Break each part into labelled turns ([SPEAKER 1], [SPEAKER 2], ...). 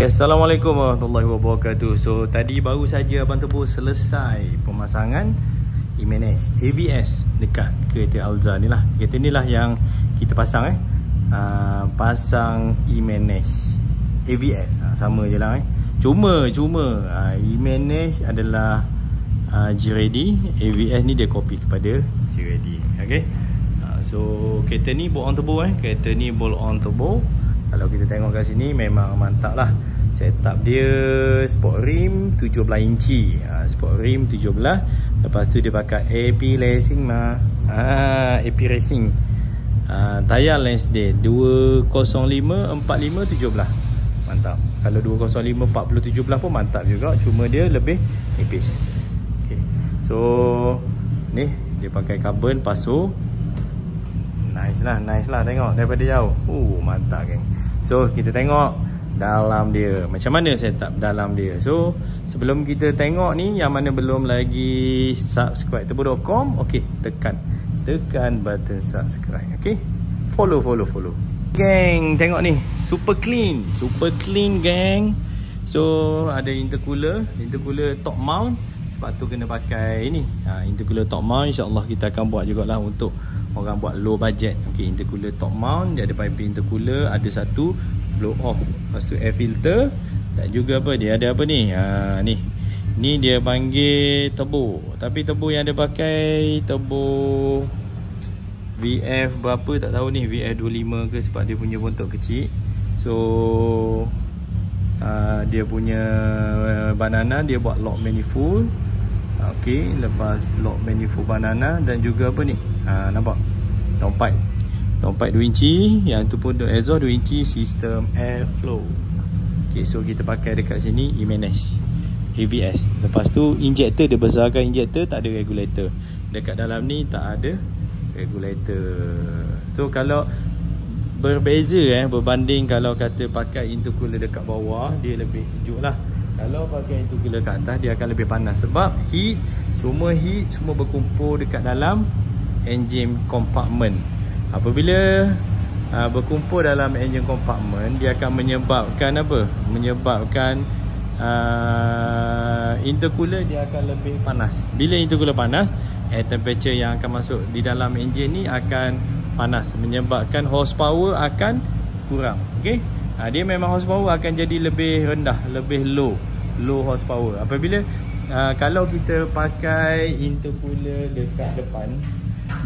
[SPEAKER 1] Assalamualaikum warahmatullahi wabarakatuh. So tadi baru saja Abang Tebu selesai pemasangan e-manage AVS dekat kereta Alza ni lah. Kereta ni lah yang kita pasang pasang e-manage AVS, sama je lah Cuma e-manage adalah G-Ready, AVS ni dia copy kepada G-Ready. Okay, so kereta ni bolt on turbo kereta ni bolt on turbo. Kalau kita tengok kat sini memang mantap lah. Setup dia sport rim 17 inci, sport rim 17. Lepas tu dia pakai AP Racing AP Racing. Tayar Lansdale 205 45 17. Mantap. Kalau 205 40 17 pun mantap juga, cuma dia lebih nipis. Okay. So ni dia pakai carbon pasu. Nice lah tengok daripada jauh. Mantap geng. So kita tengok dalam dia, macam mana setup dalam dia. So sebelum kita tengok ni, yang mana belum lagi subscribe turbo.com, okey, tekan button subscribe. Okey, follow geng. Tengok ni, super clean geng. So ada intercooler top mount. Sebab tu kena pakai ni, intercooler top mount. InsyaAllah kita akan buat jugalah untuk orang buat low budget. Okey, intercooler top mount. Dia ada piping intercooler, ada satu blow off, lepas tu air filter, dan juga dia ada apa ni, ni dia panggil turbo, tapi turbo yang dia pakai turbo VF berapa tak tahu ni, VF 25 ke, sebab dia punya bontot kecil. So dia punya banana dia buat lock manifold. Okey, lepas lock manifold banana, dan juga apa ni, nampak downpipe 2 inci, yang tu pun exhaust 2 inci, sistem airflow. Okay, so kita pakai dekat sini e-manage AVS. Lepas tu injector, dia besarkan injector, tak ada regulator. Dekat dalam ni tak ada regulator. So kalau berbeza berbanding kalau kata pakai intercooler dekat bawah, dia lebih sejuk lah. Kalau pakai intercooler kat atas, dia akan lebih panas. Sebab semua berkumpul dekat dalam engine compartment. Apabila berkumpul dalam engine compartment, dia akan menyebabkan intercooler dia akan lebih panas. Bila intercooler panas, air temperature yang akan masuk di dalam engine ni akan panas, menyebabkan horsepower akan kurang. Okey, dia memang horsepower akan jadi lebih rendah, lebih low horsepower. Apabila kalau kita pakai intercooler dekat depan,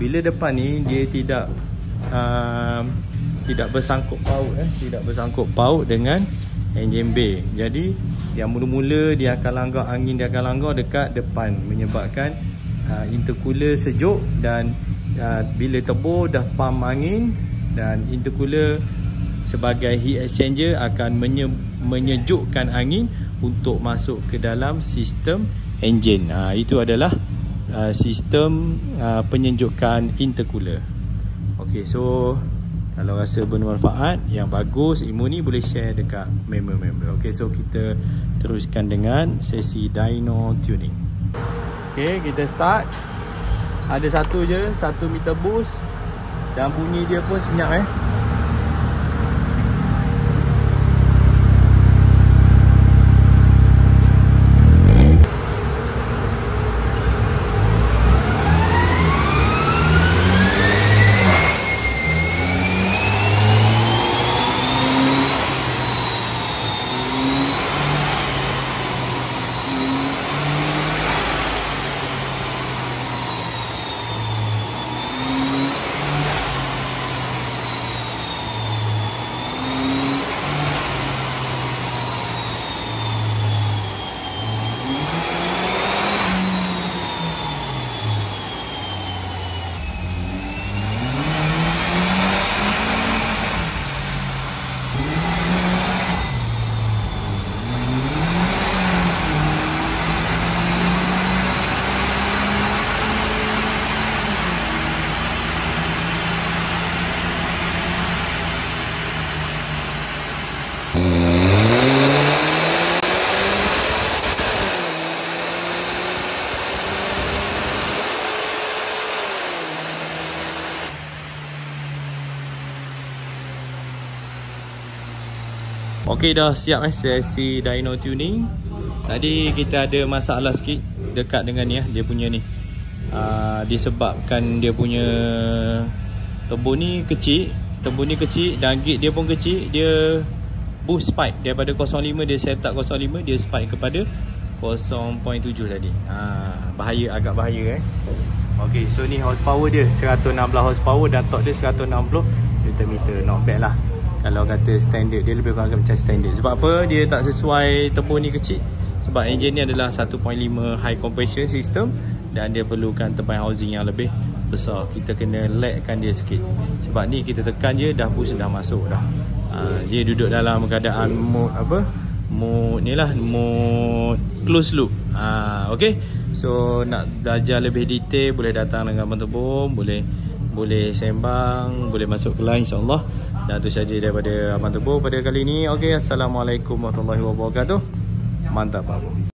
[SPEAKER 1] bila depan ni dia tidak bersangkut paut dengan engine bay. Jadi yang mula-mula dia akan langgar angin, dekat depan, menyebabkan intercooler sejuk. Dan bila turbo dah pump angin, dan intercooler sebagai heat exchanger akan menyejukkan angin untuk masuk ke dalam sistem engine. Itu adalah sistem penyejukan intercooler. Okey, so kalau rasa bermanfaat, yang bagus ilmu ni, boleh share dekat member-member. Okey, so kita teruskan dengan sesi dyno tuning. Okey, kita start. Ada satu je, 1 meter boost, dan bunyi dia pun senyap Okey, dah siap sesi dyno tuning. Tadi kita ada masalah sikit dekat dengan ni dia punya ni. Disebabkan dia punya turbo ni kecil dan gate dia pun kecil. Dia boost spike daripada 0.5, dia set up 0.5, dia spike kepada 0.7 tadi. Agak bahaya Okey, so ni horsepower dia 116 horsepower dan torque dia 160 Nm. Not bad lah. Kalau kata standard, dia lebih kurang macam standard. Sebab apa? Dia tak sesuai turbo ni kecil. Sebab enjin ni adalah 1.5 high compression system dan dia perlukan turbine housing yang lebih besar. Kita kena lagkan dia sikit. Sebab ni kita tekan je dah boost dah masuk dah. Dia duduk dalam keadaan mode mode close loop. Okey. So nak belajar lebih detail boleh datang dengan Abang Turbo, boleh sembang, boleh masuk ke line insya-Allah. Dan itu saja daripada Abang Turbo pada kali ini. Okey, assalamualaikum warahmatullahi wabarakatuh. Mantap, Pak.